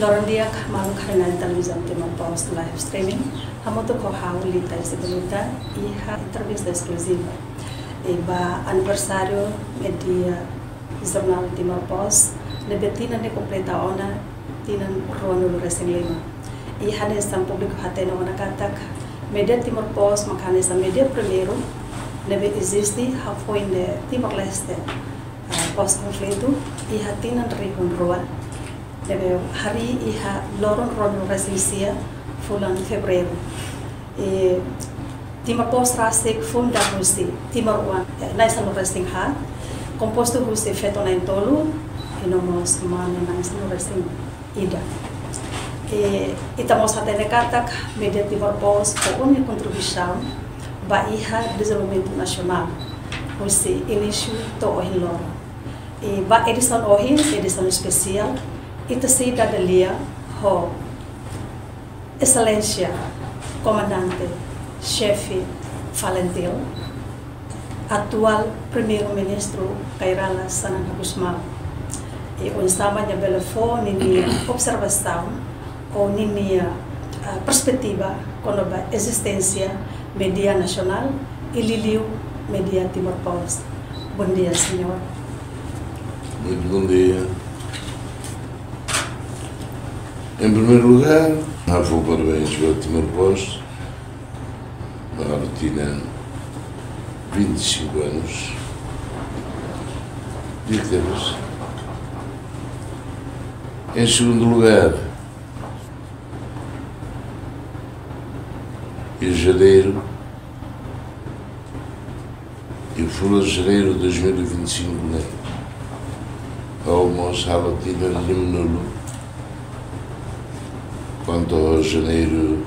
Loren dia malu karena televisão Timor Post live streaming, hamoto ko haulita sebelumnya iha entrevista exclusiva. Eba aniversário media jornal Timor Post, nebetina ne completa ona tinan ruano Racing Lima. Iha nesam público hatena ona katak media Timor Post makanya sa media primeiro nebe existe foi de Timor Leste pós conflito iha tinan rihun ruan. Hari iha loron rono resisia fulan febrero. Timor Post rasik funda husi Timor One naisa no resting ha composto husi feto na tolu inomos mane naisa no resting ida. Itamos hatene katak media Timor Post ko une contribuição ba iha desenvolvimento nacional husi início to ohin loro. Ba edição ohin edição especial ita cidadania ho excelência comandante chefe Valentil atual primeiro-ministro Kairala Sanana Gusmao e o instamanya belefo nini observação ou nini perspectiva quando a existência media nacional e liliu media Timor Post. Bom dia, senhor. Muito bom dia. Em primeiro lugar, vou parabéns ao Timor Post, uma rotina 25 anos de temas. Em segundo lugar, em janeiro, e foi janeiro de 2025, né? Almoço a rotina Limnolo. Quanto a janeiro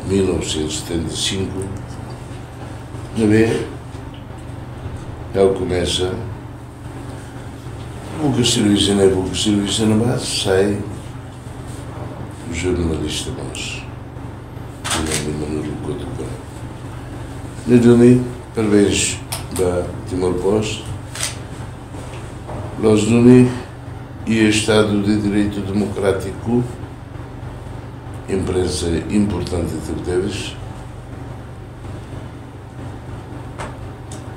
de 1975, ele começa o serviço na base, sai o jornalista nosso, o nome Manolo Cotucão. Neduni, parabéns da Timor Post, Los Duni e Estado de Direito Democrático, imprensa importante de Teves,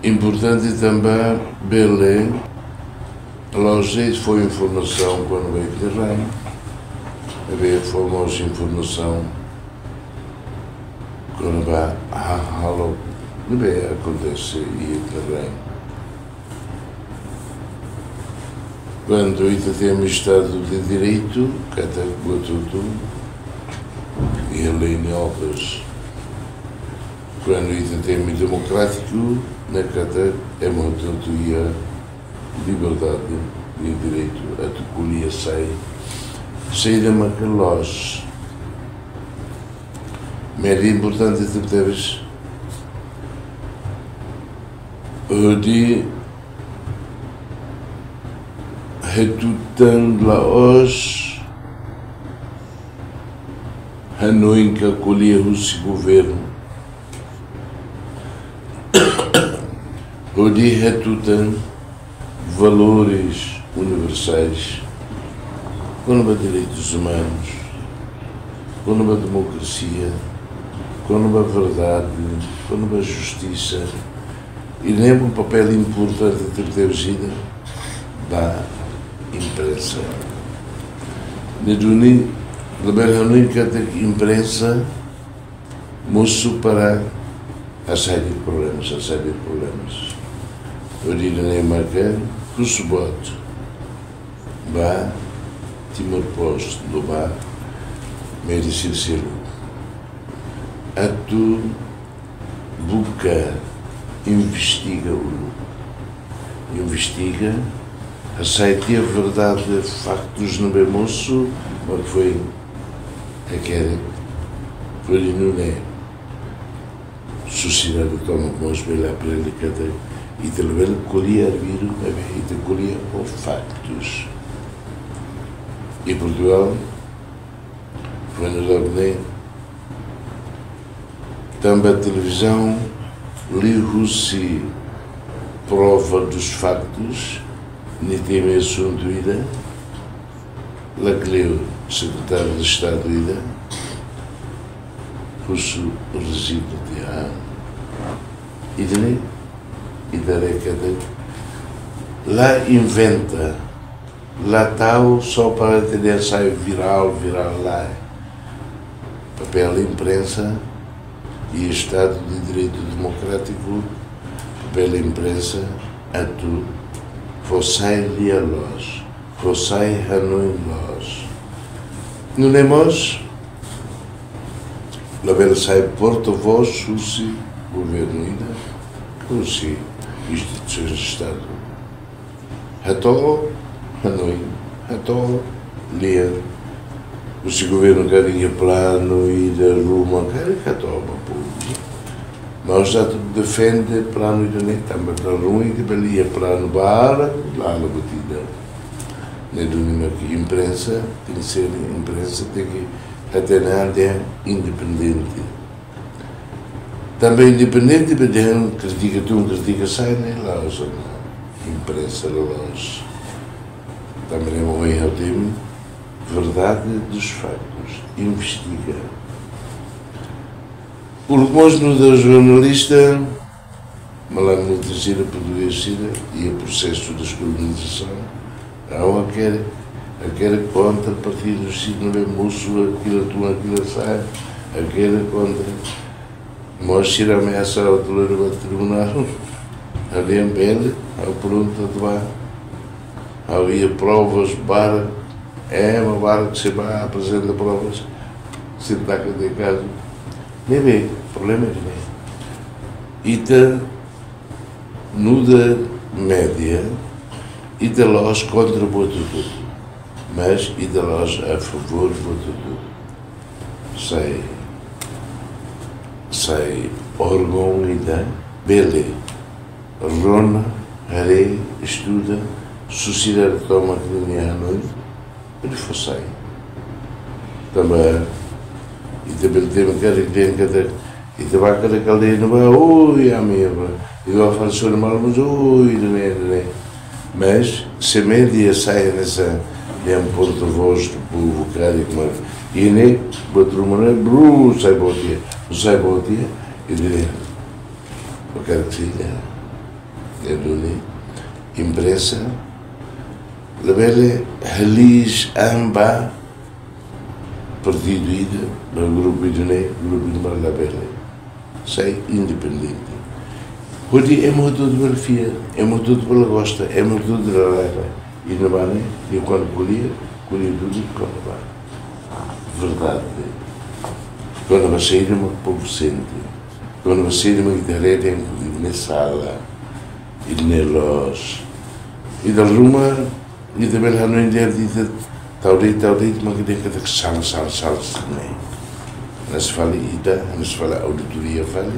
importante também Belém, longe foi informação quando veio de Rei, havia famosa informação quando vai a Halo, não vai acontecer e de Rei. Quando ainda temos Estado de Direito, que até tudo e a lei de obras, quando ainda temos democrático, na Cata é uma autonomia, liberdade e direito a tocolher sair da Macalós. Média importante de Teves, de retutando lá hoje, Hanoi que acolhia o seu governo, onde retutam valores universais, quando há direitos humanos, quando há democracia, quando há verdade, quando há justiça, e lembra um papel importante de ter vida da imprensa. A única imprensa mostrou para a série de problemas. Eu diria nem marcar que o subote vai Timor Post no bar merecer ser a tu buscar investiga a sair a verdade factos no bem moço, mas foi aquele foi não é sociedade toma como espelhar para ele cada e de levar colher vírus e de colher os factos e Portugal foi no Lebanon também a televisão liu-se prova dos factos nem tem assunto ida lá que leu secretário de Estado ida, russo resíduo de ano. E daí, e da década, lá inventa, lá tal só para ter ensaio viral lá. Papel imprensa e Estado de Direito Democrático, papel imprensa, a tu, você lia los, você Hanoi los. No Nemos, la bela sai porta-voz, Susi, governo ida, Susi, instituições de Estado. Ható, Hanoi, Ható, lia. O governo carinha plano e da Roma, que toma público. Mas já tudo defende plano e da também para ruim que belia plano para lá na batida. Na dúvida que imprensa tem que ser imprensa tem que até nada independente. Também independente para ter critica sai nem lá imprensa lá. Também é um erro tema. Verdade dos factos, investiga. O recomosmo da jornalista, malandro de Gira, português Gira, e o processo de descolonização, há aquela contra partido do Gira, não é moço, aquilo sai, aquela contra. Mas Gira ameaça ao tribunal, ali em Bele, ao pronto de lá, havia provas para. É uma barra que se vai apresentar provas, se está de caso. Nem bem, o problema é que nem. E está no da média, e da loja contra o tudo, mas e da loja a favor do tudo. Sai órgão e da bele, rona, are, estuda, sociedade toma que nem à noite. Ele fosse também e também tem e também cada caldeira não vai oi a minha e vai falar sobre mal mas oi não mas se média sai nessa de um porta-voz do povo cara como e nem outro mané bru sai botia e ele o cara que se é do imprensa la belle Halis Amba partido ida no grupo de la belle sei independente hoje é muito de velfia é muito de pela gosta é muito de rara e não vai e quando colher tudo quando vai verdade quando vai sair uma povo sente quando vai sair uma guitarra na sala e nelos e da Roma e também lá no India diz taurito mas que tem que sal também nas fala ida nas fala auditoria fala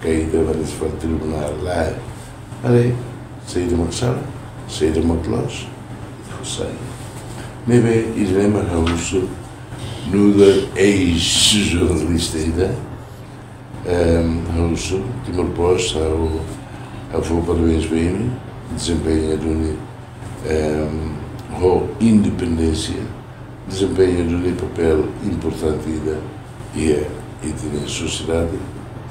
que ida nas fala tribunal lá ali sair de uma sala sair de uma classe sai me bem e lembra russo no da ex-jornalista ida russo que me posto ao para o SBM desempenha a independência desempenha um papel importante e tem sociedade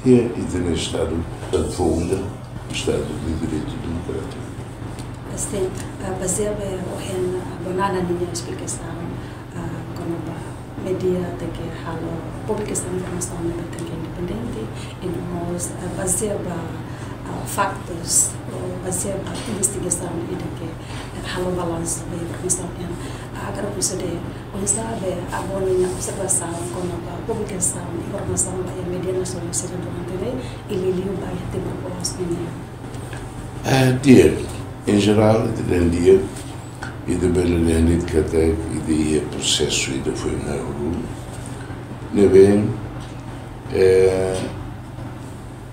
e tem Estado de fundo, Estado de Direito Democrático. Assim, baseado em banana minha explicação, como a media tem que a publicação de informação tem que é independente e nós baseado factos baseado na investigação e que halo balanço da informação agora você de sabe a boa observação com a publicação informação da mídia nacional seja durante e ele vai ter proposta dia em geral dia e de belo que até e de processo e de foi na rua ne bem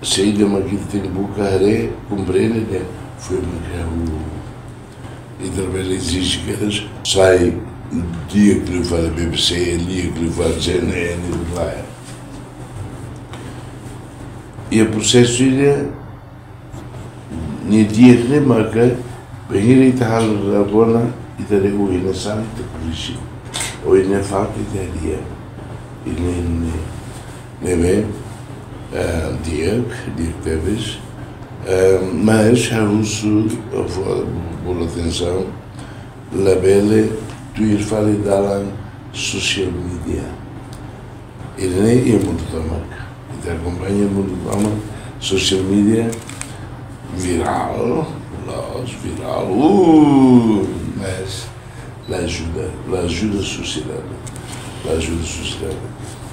saída uma que tem bucaré compreende foi uma e também exige que sai o dia que ele fala BBC, o dia que ele fala CNN e lá. E o processo é no dia que ele marca, bem ele está agora e está regulando a sala de polícia. hoje não falta ideia. E nem bem, Diego Teves, mas há uso, por atenção, labele tu ir falar da social media. Ele nem é muito tamanho. Ele acompanha muito tamanho, social media, viral, mas la ajuda a sociedade.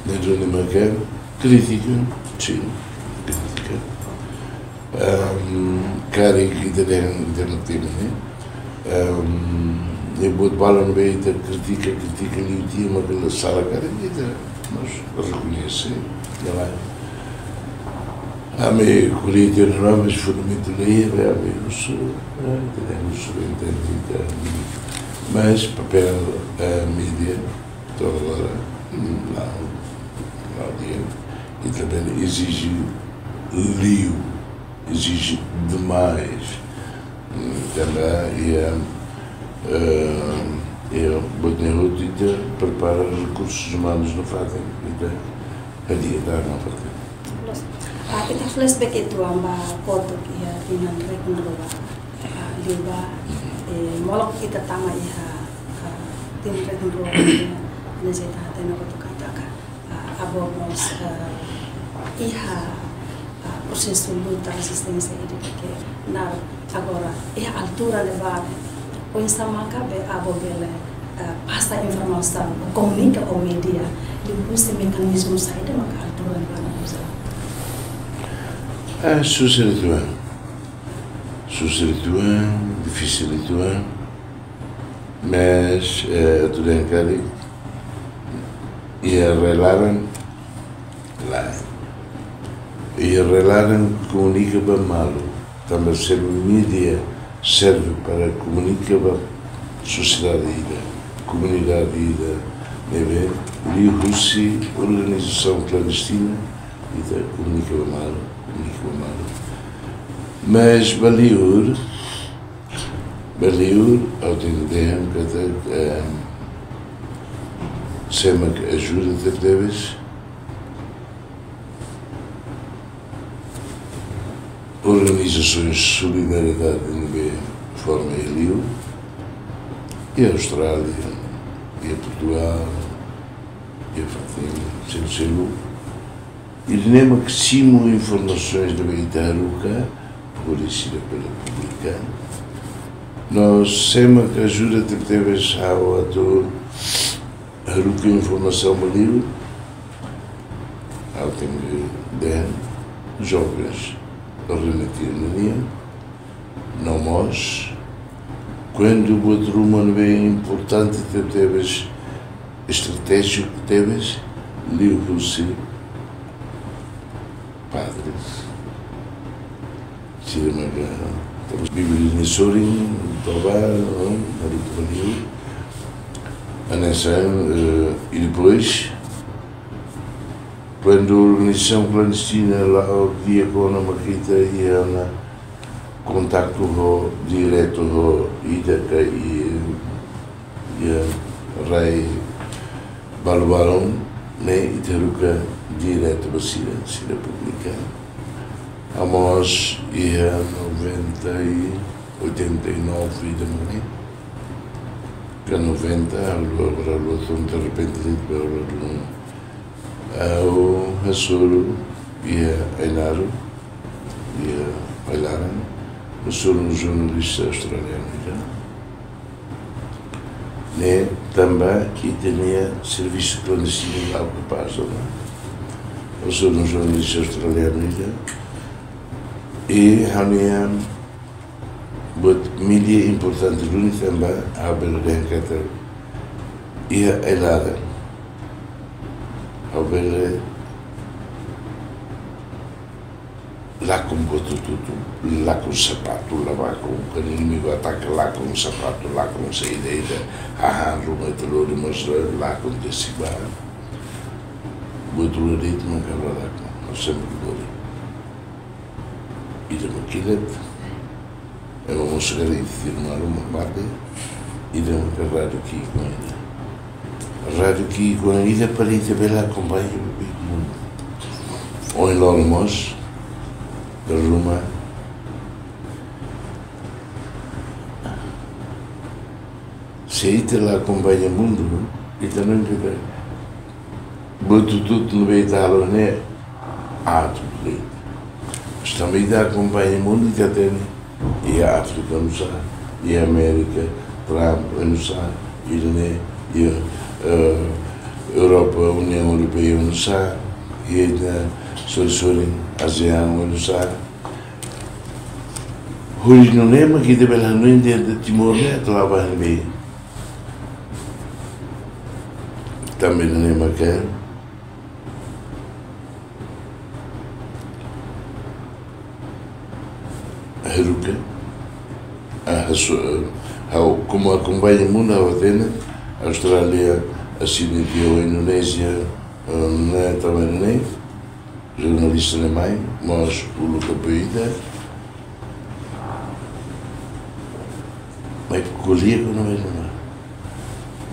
Dentro de uma crítica, sim, crítica. Cara internativamente, eu vou falar no meio da critica ali o dia, mas pela sala cara, mas reconhecer, a minha colheita novas fundamentos daí, eu sou, entendido, mas papel mídia, toda hora, não dia, e também exige lío, exige demais, também, eu vou ter rotina, prepara recursos humanos no FATEM, então, a dia da não FATEM. Kita flashback itu amba foto kia dengan rekonroba liba molok kita tama iha tim rekonroba na jeta hatena ko kata ka abo mos iha processo luta resistência ide que na agora iha altura levar o insama cabe abo bele passa informação comunica ao media e esse mecanismo sai de uma altura levar Sous-Lituan, difícil Lituan, mas tudo em Cali e relaram lá. E relaram comunica bem malo. Também serve mídia serve para comunicar bem sociedade ida, comunidade ida, né? E Rússia, organização clandestina ida comunica bem malo. Mas Baliur, ao entender que sema que ajuda de deves organizações de solidariedade de forma Eliu, e a Austrália, e a Portugal, e a Fatima, Selu. Ele nem maximo informações da Beitaruca, por isso pela pública. Nós sempre que ajuda de teves ao ator a ruca informação livre, ao tempo de jovens relativamente não nós, quando o outro humano é importante de teves estratégico que teves, livro-se padres, estamos vivendo em Sorin, Tobar, Marito a nação, e depois, quando a organização clandestina lá, o dia com a Maquita e a contacto direto com Ida e a Rei Balbalon, nem Itaruca direto para a Síria Pública. Amos ia 89 da manhã, que 90, agora de repente ao Açoro ia Ainaro, ia Bailaran, eu sou um jornalista australiano, né? Também que tinha serviço clandestino lá para Paz, eu sou um jornalista australiano, e a minha mídia importante do também a Belém e a Elada, a Belém lá com tudo, lá com sapato, lá com o inimigo ataca lá com sapato, lá com saída, a rumo de mostrar lá com decibar, o outro ritmo não quebra lá com, sempre que e de maquilet, eu vou chegar e firmar uma parte e de uma carreira aqui com ele. rádio que com a ida para ir também acompanha o mundo. Ou em Lormos, da Roma, se aí lá acompanha o mundo, e também que boto tudo no meio da aula, né? Tudo. Mas também dá acompanha o mundo e até e a África não sabe, e a América, Trump não sabe, e a Europa, a União Europeia não sabe, e a solução asiática não sabe. Hoje não é, mas que deve lá no Índia de Timor-Leste, lá vai no meio. Também não é, mas que a Haruka, como acompanha o mundo, a Atena, a Austrália, a Síria, a Indonésia, também não é, jornalista também, mas o Luca Peida, mas colhia que não é nada.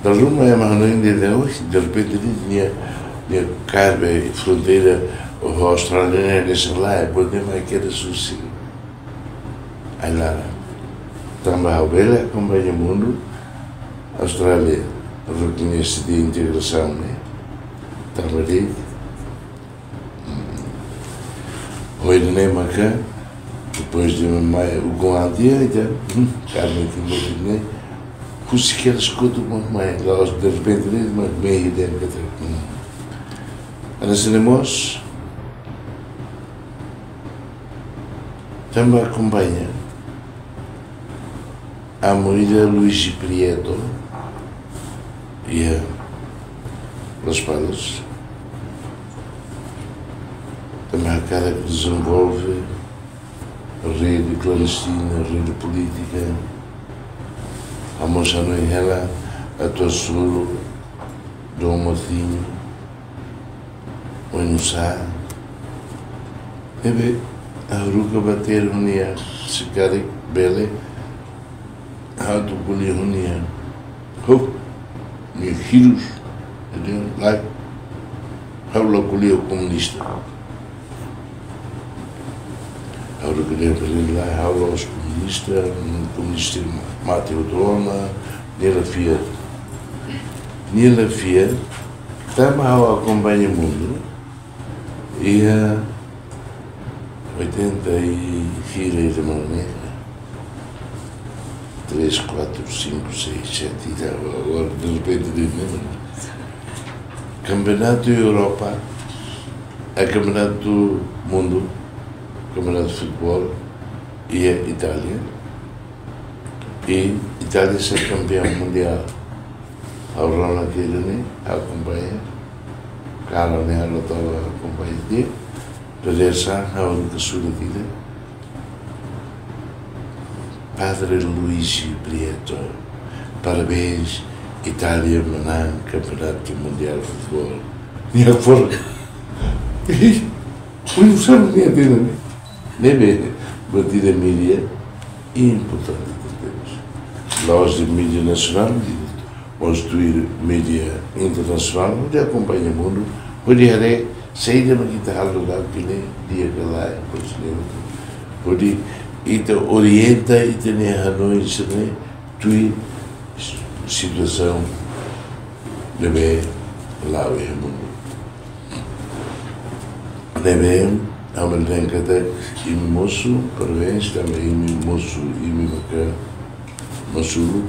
Da Roma é mais não de hoje, de repente tinha carne, fronteira, a Austrália, deixa lá, e pode mais que era sucesso. Aí lá, também a Bela acompanha o mundo, a Austrália reconhece de integração, né? Também hoje não é mais cá, depois de o Golandia, então, carne que não tem, custa que eles escutam muito mais, lá de repente, mas meio dentro que tem. Nós temos também acompanha a Moira Luigi Prieto e a Las Palmas, também a cara que desenvolve a rede clandestina, a rede política, a moça no ela, a Tossuro, Dom Martinho, o Inussá, e bem, a Ruka bater unia, se cara bele, a tu polia unia, minha filhos, lá, a polia comunista. A Ruka deve lá, a os comunistas Mateo Drona, Nila Fiat, também acompanha o mundo, e a 80 e filhas de maneira, 3, 4, 5, 6, 7, e agora de repente diz mesmo. Campeonato Europa, a Campeonato do Mundo, Campeonato de Futebol, e a Itália. E Itália ser campeão mundial. A Ronald Kirchner acompanha, Carla Nero estava acompanhando dele, regressar à única Sul-Itália. Padre Luigi Prieto, parabéns, Itália, Manan, Campeonato Mundial de Futebol. E a fora, não sabe nem a dele, nem bem, batida mídia, importante. Nós de mídia nacional, construir mídia internacional, onde acompanha o mundo, onde é saída uma guitarra do lugar que nem dia que lá é onde então orienta e tem a noite também tua situação de bem lá o mundo. Deve há uma década e moço, parabéns também moço e me bacana. Masulu,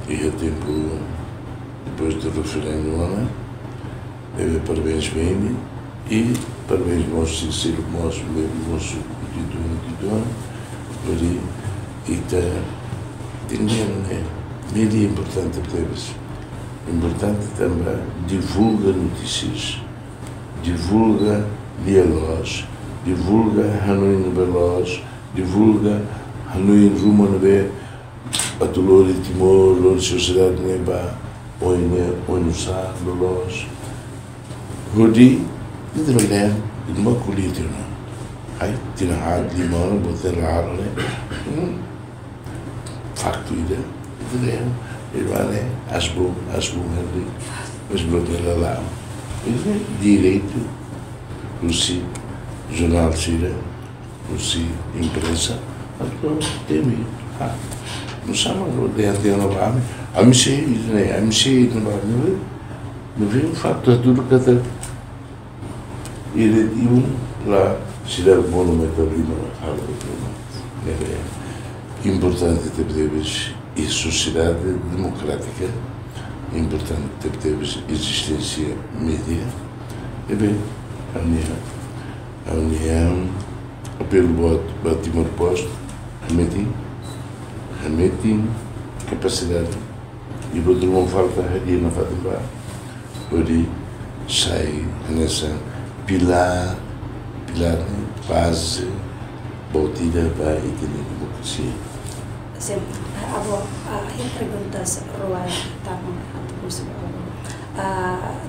e a tempo depois do referendo, deve parabéns bem e parabéns moço sincero, moço titular, e está entendendo, né? Mídia importante importante também divulga notícias, divulga diálogos, divulga Hanoi no Veloz, divulga Hanoi rumo no Bé, a Tulor e Timor, a sociedade neba, ou no Sá, Veloz. Rodi, e de mulher, de uma colheita, não? Aí, tira a limão, botar a água, né? Facto, ideia. Ele acho bom ali, mas bloqueia lá. Direito, Russi, jornal Cira, Russi, imprensa, tem medo. Não sabe o que é na Bahia. A mim sei na Bahia, não vê o fato de tudo que está. Ele lá, se der bom no metablismo, é importante termos a sociedade democrática, é importante termos existência média, e bem, a União, pelo voto, batimos posto, remetem capacidade, e por outro não falta a na Fatimba, onde sai nessa pilar, base, batida para a democracia. Sim, a pergunta se Roy também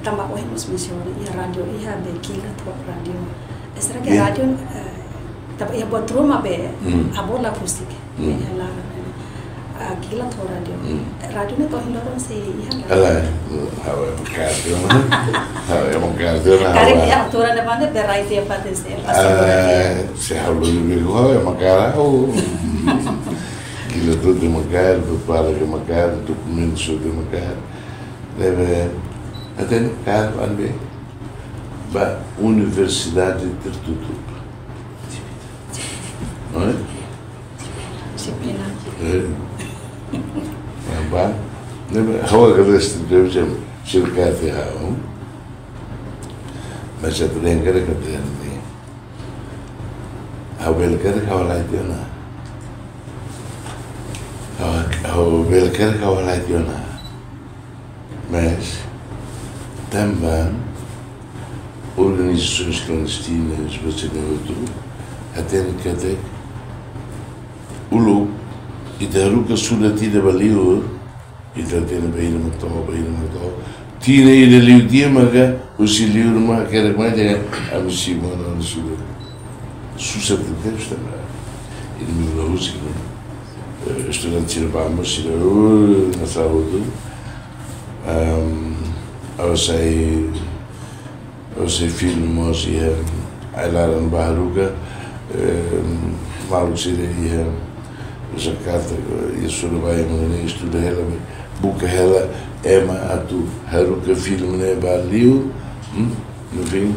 também o nos menciona e rádio e a bequila top rádio. Será que a rádio também é boa truma be a bola acústica é lá aquilo top rádio. Rádio não tô indo se ela é um cartão cara que a autora de banda berai te aparecer se falou de é uma cara aquilo tudo de uma cara, prepara de uma cara, documentos de uma cara, deve até no carro andei para a Universidade de Tertutup, não é? Disciplina. Ba, deve agora deste Deus já cercar de rao, mas já tem que recuperar nem, a bela cara que ela tem na o belker kawalat yun mas também organizações clandestinas você não outro até que até o lobo e da ruca sulatida valeu e da tena bem matou tira ele ali o dia maga o silio numa que era mais a missima não sulat suscetíveis também ele me falou assim estudantes vamos na saúde eu sei filmes e aí lá no Barruga maluco seria Jakarta e Surabaya mas estuda ela buca ela Emma atu Haruka filme né valeu no fim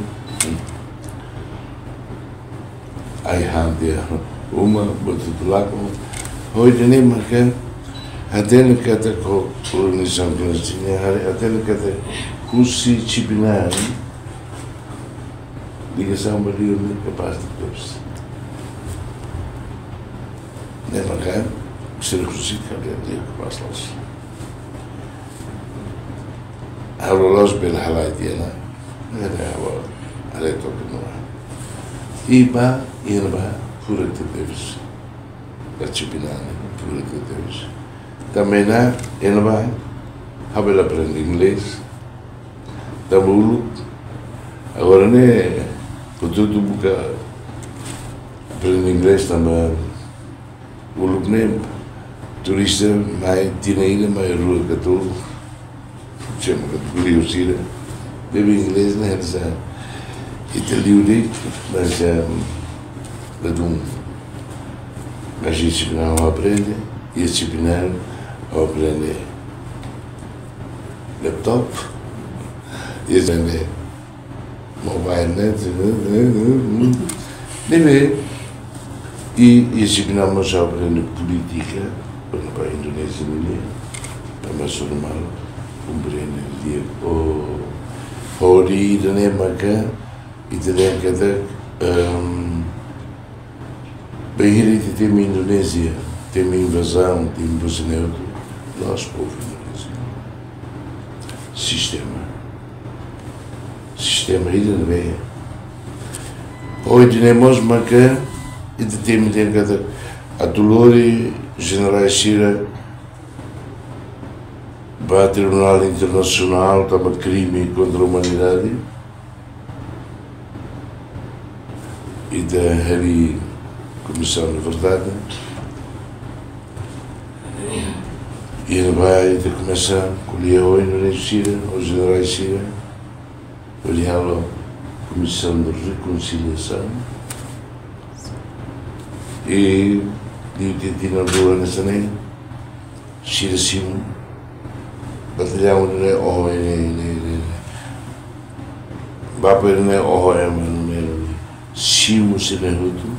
aí hande uma botou lá com hoje nem marca até no que até com organização clandestina até no que até curso disciplinar ligação valeu capaz de todos nem marca ser curso que é capaz de Harolós pela halaiana era a letra que não iba por aqui Deus a disciplinar por aqui Deus também na ele vai ela aprende inglês também agora né por tudo buca aprende inglês também o lugar turista mais tinha ainda mais rua que tudo chama curiosidade deve inglês né essa italiano mas a gente não aprende e a disciplinar aprende laptop e aprende mobile net deve e disciplinamos a aprender política para a Indonésia para mais normal compreender o origem né maca e também cada bem tem a Indonésia tem a invasão tem invasão neutro nós povo indonésio sistema ainda não é hoje nós maca e tem cada a Dolores General Cira para o Tribunal Internacional para crime contra a humanidade e da Comissão de Verdade E ele vai de começar com o Leão Indonésia, o general Sira, olhá-lo a Comissão de Reconciliação, e o Tino Lula nessa nem, Sira Simon, batalhão de Oho, Bapa de Oho, Simo Sinehutu,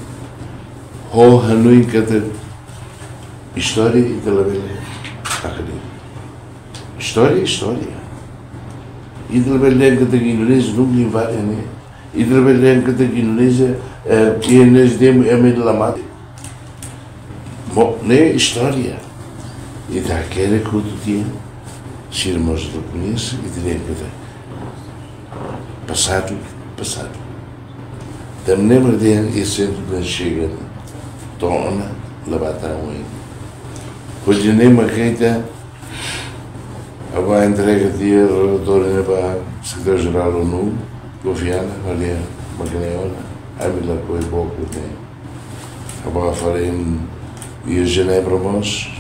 Ho Hanui Kata, História e Televisão. História é história. E trabalhar com a Indonésia não me vai, né? E trabalhar com a Indonésia e nós demos a meio da mata. Bom, né? História. E daquela que eu tinha, se irmãos do conheço, e diria que passado. Também lembro de esse centro que chega, tona, lavar um. Hoje nem uma queita, a entrega de relator para o secretário-geral da ONU, Gofiana, Maria Macaneona, a Mila Coiboco, a falei em Genebra, mas,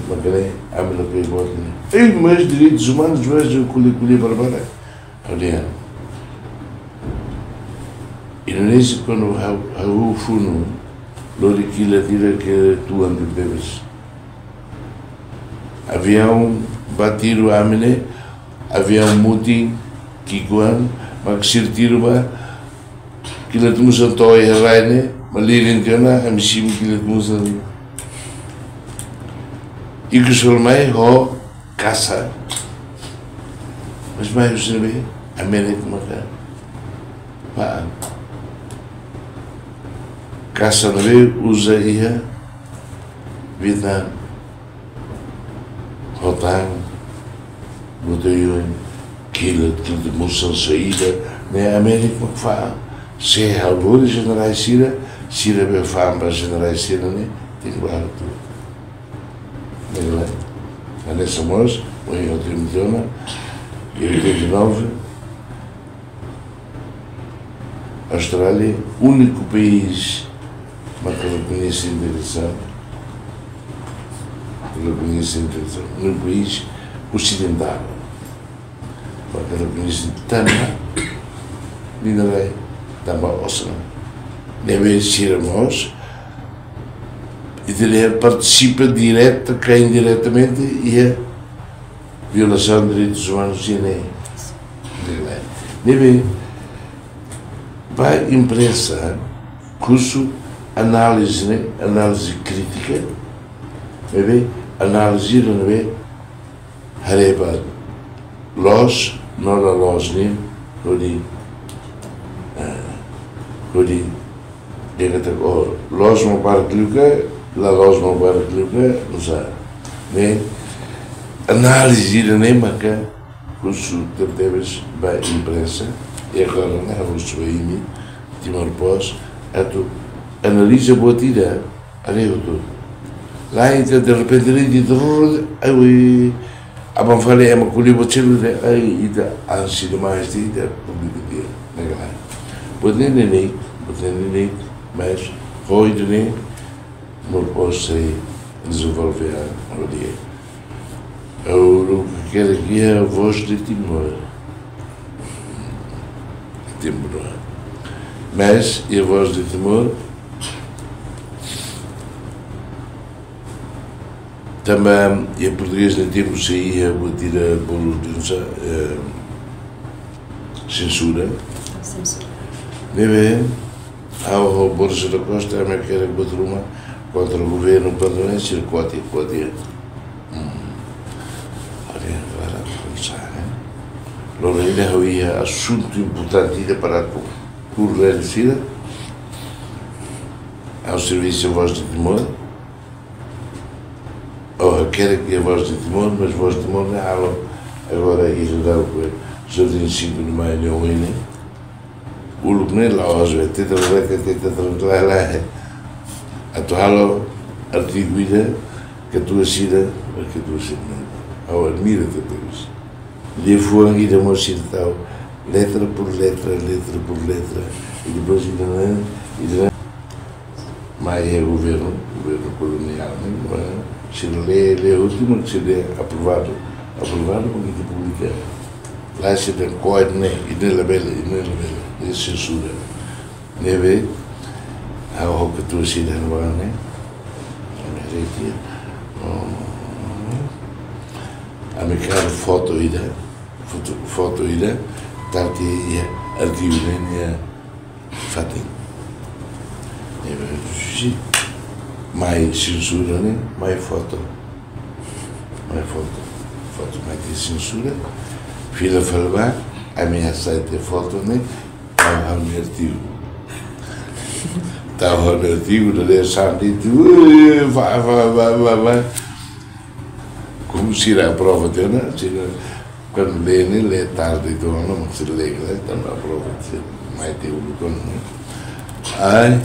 Macané, a Mila Coiboco. E mais direitos humanos, mais de colher barbara. Olha, Indonésia, quando o funo, Loriquila tira que tu andas bebes. Avião batido a mene, avião muti, kikuan, maksir tiruba, kila tumusan toy heraine, malirin tiona, amishim kila tumusan. Ikusul mai ho casa, mas mai usinabe, amene kumaka, paan. Casa nabe usa ia Vietnam. Rotan, Budayon, Kila, de Moção Saída, na América, que faz, se é algo de generais Sira, Sira bem faz para generais Sira, né? Tem guarda tudo. Não é? A nessa moça, o em 81, em 89, a Austrália, único país que eu conheço em direção, no país ocidental. Porque eu conheço também, Lindarei, também ouça. Deve ser nós, e ele participa direta, que indiretamente, e a violação de direitos humanos e nem. Deve, vai imprensa, curso, análise, né? Análise crítica, deve, análise não é hareba los não la los nem lodi diga-te los não para clicar la los não para clicar não sei né análise não é marca curso de deves vai imprensa e agora não é o suími timor pós ato analisa boa tira areu tudo. Lá então de repente ele diz, a bom falei é uma colher botelo de aí da ansi de mais de público dia, né? Podendo nem, mas hoje nem não posso desenvolver o dia. Eu quero aqui é a voz de Timor, mas e a voz de Timor também, em português, não temos aí a tirar bolo de censura. Deve ao Boris da Costa, a minha querida Batruma, contra o governo pandonense, Cotia. Olha, agora, começar, né? Logo ainda havia assunto importante para por realizar ao serviço da voz de Timor. Quero que a voz de Timor, mas a voz de Timor não é agora ir dar o Jardim 5 de Maio de Oine. O Lucne lá hoje, tenta lá, a tua artigo que a tua cidade, ao admira-te Deus. Lhe foram ir a uma cidade, letra por letra, e depois ainda mais é governo colonial, não é? se lê o último que se lê aprovado porque se publica. Lá se tem código, né? E não é bela, é censura. Né, vê? A roupa que tu se dá no ar, né? A minha cara foto ida, tal que arquivo, né? Fatim. Mais censura, né? Mais foto, mais de censura. Filha falava, ameaçar ter foto, né? Estava no artigo. Estava no artigo, não é santo, vai. Como se irá a prova de né? Quando lê tarde, então não se lê, então a prova de mais de né? Ai,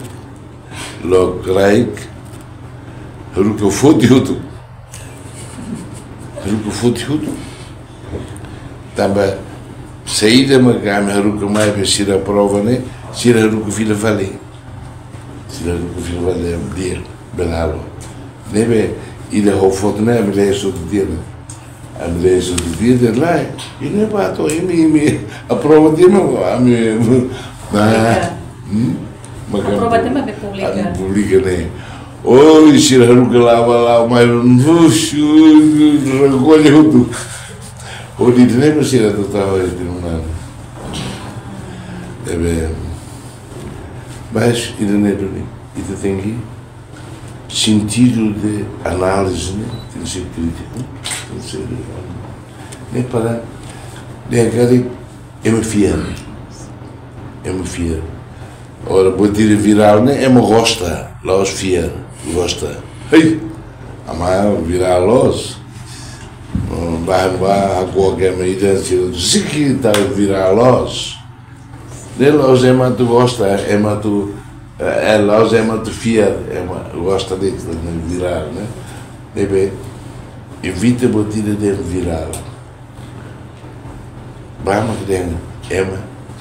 logo creio que eu fui tudo. Também saída uma gama que mais vai ser a prova, né? Se era que filha falei, dia belalo, né? E da foto né? A mulher só do dia lá e não é para tô a prova de a prova de me publica, né? Oi, se era que lá mais recolhe tudo. O di non si era total terminado. Mas ainda tem aqui sentido de análise, né? Tem que ser crítico, tem que ser nem para negar é me fiar. Ora, vou dizer viral, né? É uma gosta, lá os fiar, gosta. Ei, amar viral los. Vai qualquer medida se que está a virar los é muito gosta los é muito fiel gosta de virar né bem evita botar de virar vamos que tem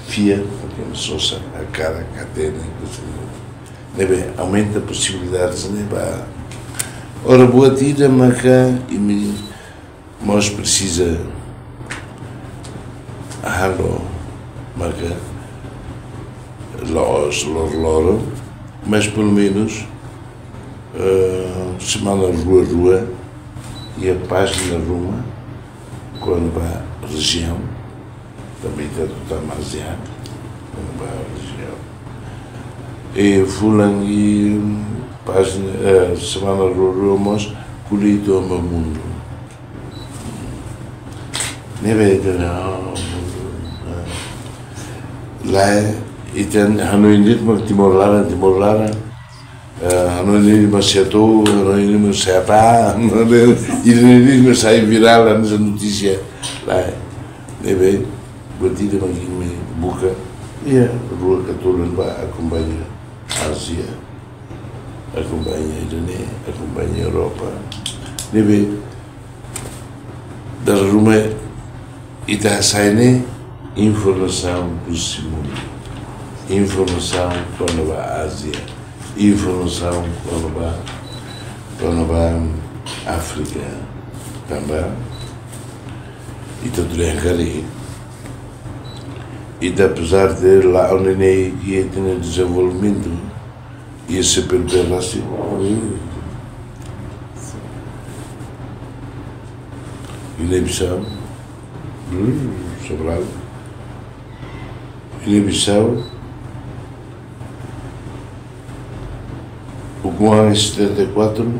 fiel porque só a cara catena bem aumenta possibilidades né para ora boa tira maca e me mas precisa marca loro, mas pelo menos semana rua e a página Roma quando vai à região também está tudo demasiado quando vai à região e fulan e página semana Roma colhido ao meu mundo. Ne vedo lá e tem Hanoi mas Timor-Lara Hanoi mas Seattle Hanoi mas Seattle Hanoi mas sai viral nessa notícia lá ne vedo batida mas me buca e a rua católica vai acompanha Ásia acompanha Irene acompanha Europa ne vedo da Roma e da saída informação do mundo, informação quando vai à Ásia, informação quando vai à África também, e tudo é ali. E apesar de lá onde ia ter desenvolvimento, ia ser pelo pedaço. Guiné-Bissau, Sobral, Guiné-Bissau, o Guam em 74,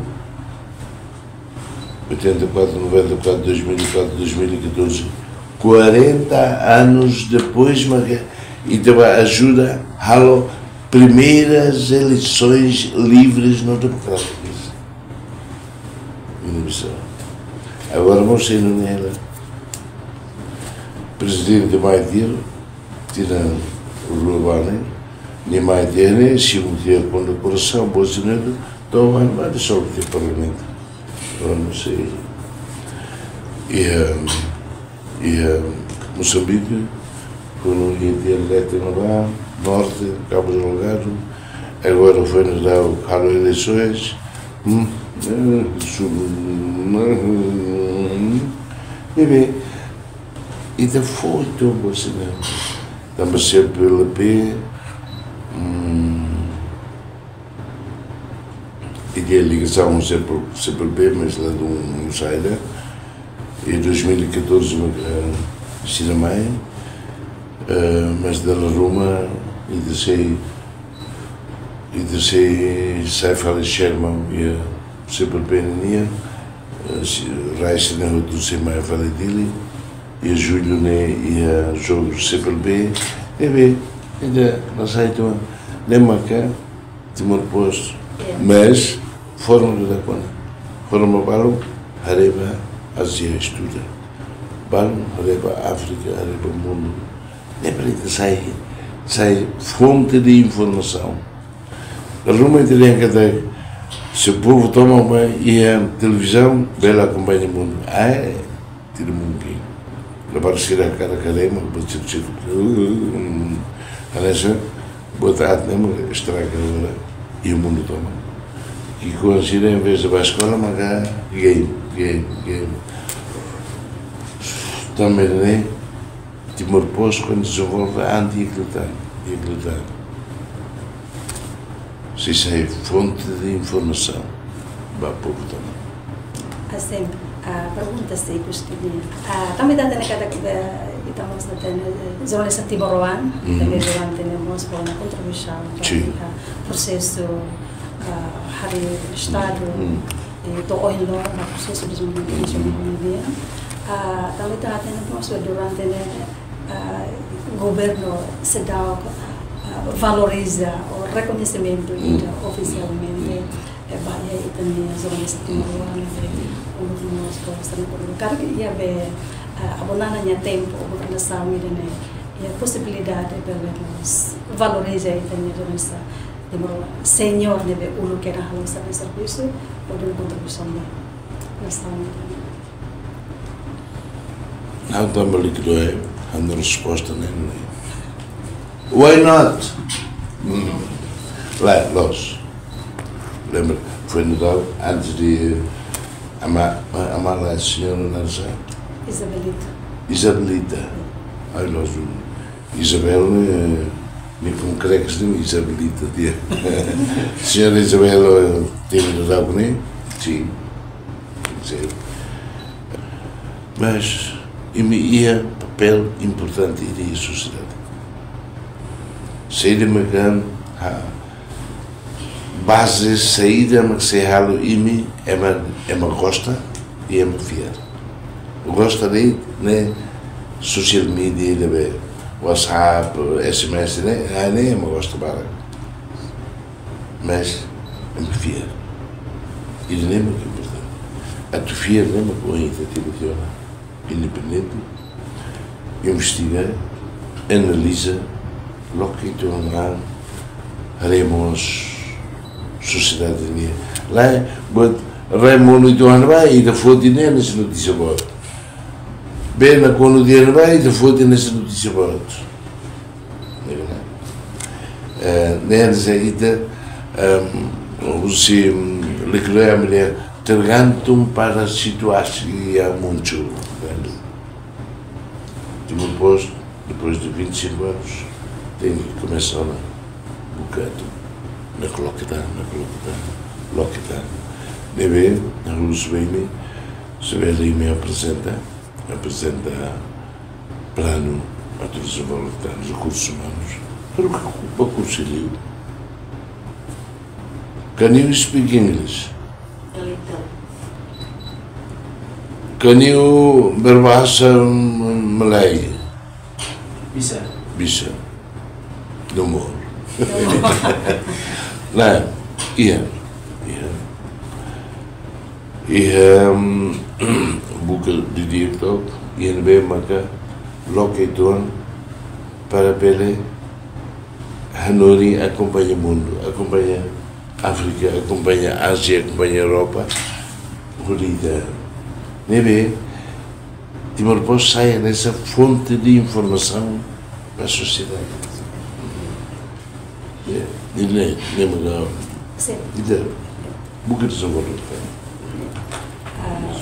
84, 94, 2004, 2014, 40 anos depois, e também ajuda a primeiras eleições livres não democráticas. Guiné-Bissau. Agora vamos sair nela. Presidente de Maite, tira o Rubane, nem Maite, se um dia com a coração, Bolsonaro, então vai dissolver o Parlamento. Eu não sei. E Moçambique, quando ia ter eleito lá, Norte, Cabo Delgado, agora foi nos dar o eleições, E bem, e depois estou assim, estamos sempre pela P, e de ligação sempre B, mas lá de um saída. Em 2014 cinema, mas da Roma e descei sai fala Sherman e sempre bem Reis na do cinema fala dele e Júlio né e jogo sempre bem e bem ainda nós aí então lembra cá Timor Posto mas foram da quando foram balo Areba Ásia estuda balo Areba África Areba mundo lembra que sai fonte de informação. A Roma italiana que se o povo toma uma e a televisão bela acompanha o mundo. Tira muito bem. Levar se a cara calema, botar tipo aliás, botar não estraga agora e o mundo toma. E considera em vez de a escola mas game. Também né Timor Posto quando desenvolve anti-ecletante. Se isso é fonte de informação, vai pouco também. Assim, a pergunta é que também dá na cada que estamos na zona de Timor-Leste, também temos uma contribuição para o processo do Estado e do ONU no processo de desenvolvimento. Também está tendo durante o governo se dá valoriza o reconhecimento oficialmente vai também as zonas de Timor-Leste últimos postos no lugar que ia ver abonando em tempo a governação e a possibilidade de vermos valorizar também zonas de Timor-Leste senhor deve o que era o serviço ou de contribuição da nação. Não estamos liquidando a resposta nem why not? Lá, nós. Lembra? Foi Natal antes de amar a senhora Narza? Isabelita. Ai, nós. Isabel, nem como creques de Isabelita. Senhora Isabel, teve Natal comigo? Sim. Mas, ia papel importante iria a sociedade. Saída magan base saída mas se halo imi é uma gosta e é uma fiar. Gosta de né social media de WhatsApp, SMS né é uma gosta para mas é uma fiar. E nem muito importante. A tu fiar nem uma coisa tipo independente, investiga, analisa logo que então lá haremos sociedade minha lá Raimundo então vai e da foto nessa notícia boa bem na quando dia vai e da foto nessa notícia boa nessa ida se reclama a mulher tergantum para situar-se a muito depois de 25 anos tem que começar um bocado na lockdown. Deve, na rua Subeime, Subeime me apresenta plano para desenvolver recursos humanos. Para o curso livre. Can you speak English? Can you berbahasa Malay? Bisa. No more. Nah, iya. Buka di diretor, ia bem maka loketon para pele Hanoi acompanha o mundo, acompanha África, acompanha Ásia, acompanha Europa. Rolida, nebe Timor Posto sai nessa fonte de informação para a sociedade. Ele nem legal. Sim. Bukan desenvolver.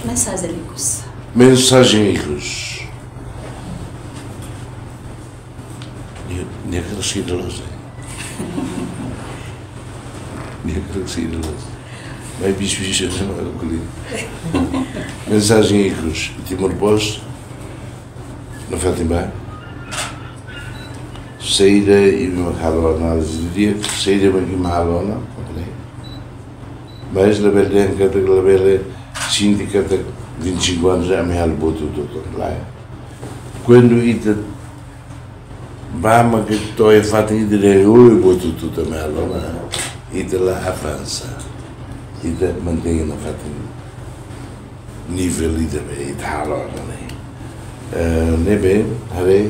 Mensagem Licos. Mensagem Licos. Dia que sair da loja. Dia que sair da loja. Vai bicho não é o que Mensagem Licos. Timor-Leste. Na Fátima. Saída e uma análise de dia. Saída e uma halona. Mas a velha síndica de 25 anos já me alugou tudo lá. Quando ita vamos que estou a fazer ideia eu boto tudo também lá, ita lá avança, ita mantém na fato nível ita halor né, né bem, haré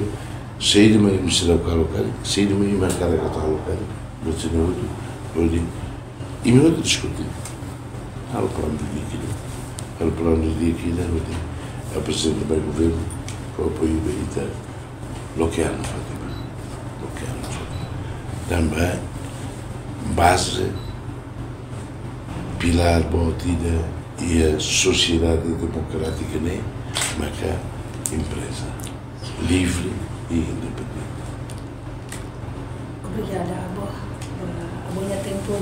sei de mim se dá caro sei de mim mais caro que tal caro, você não pode e me outro discutir. Al plano de dia aqui, né? A presidente do governo, o apoio militar, bloquear na Fátima. Também, base, pilar, batida e a sociedade democrática, né? Mas a empresa, livre e independente. Obrigada, Abo. Abonya tempo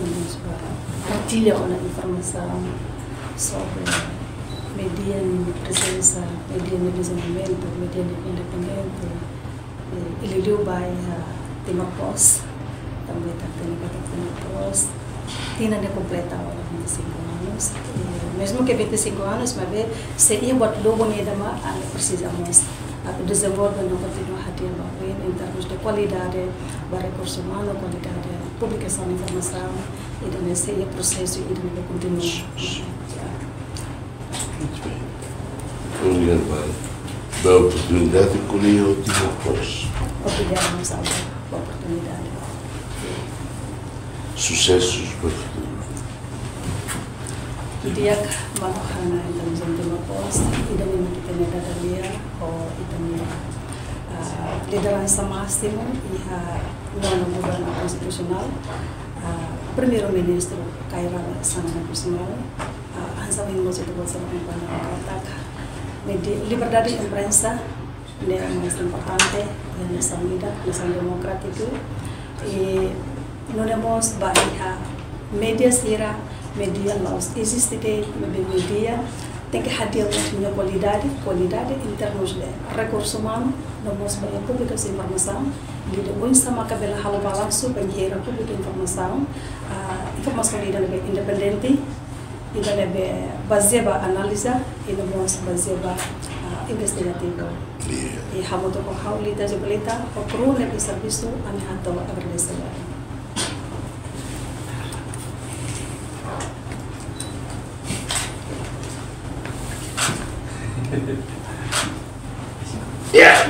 para partilhar a informação sobre media de presença, media de desenvolvimento, media independente. Ele deu bairro Timor-Leste, também está tendo Timor-Leste. Tina de completa agora 25 anos. Mesmo que 25 anos, mas se ia buat logo neda mah precisamos desenvolver no continua hadir em termos de qualidade de recursos humanos, qualidade de publicação de informação e de nesse processo e de continuar. Muito bem. Obrigado, Pai. Da oportunidade de colher o Timor-Leste. Obrigada, Gonçalo, pela oportunidade. Sucessos para o futuro. Dia maluhana em termos de Timor-Leste e da minha kita dia ou liderança máxima e a nona governo constitucional, primeiro-ministro Kairala Sanana Kusumala, Hansal Hinmoso do Bolsonaro Katakan, liberdade de imprensa é mais importante nessa medida, nessa democrática e não temos barreira média será media laos existe media tem que hadir punya qualidade em termos de recursos humanos não mos banyak publicação de informação de depois sama cabela halo balanço banheira pública informação informação de independente e da baseada análise e não mos baseada investigativa e hamoto ko haulita jobalita o pro ne serviço ani hato agradecer. Yeah.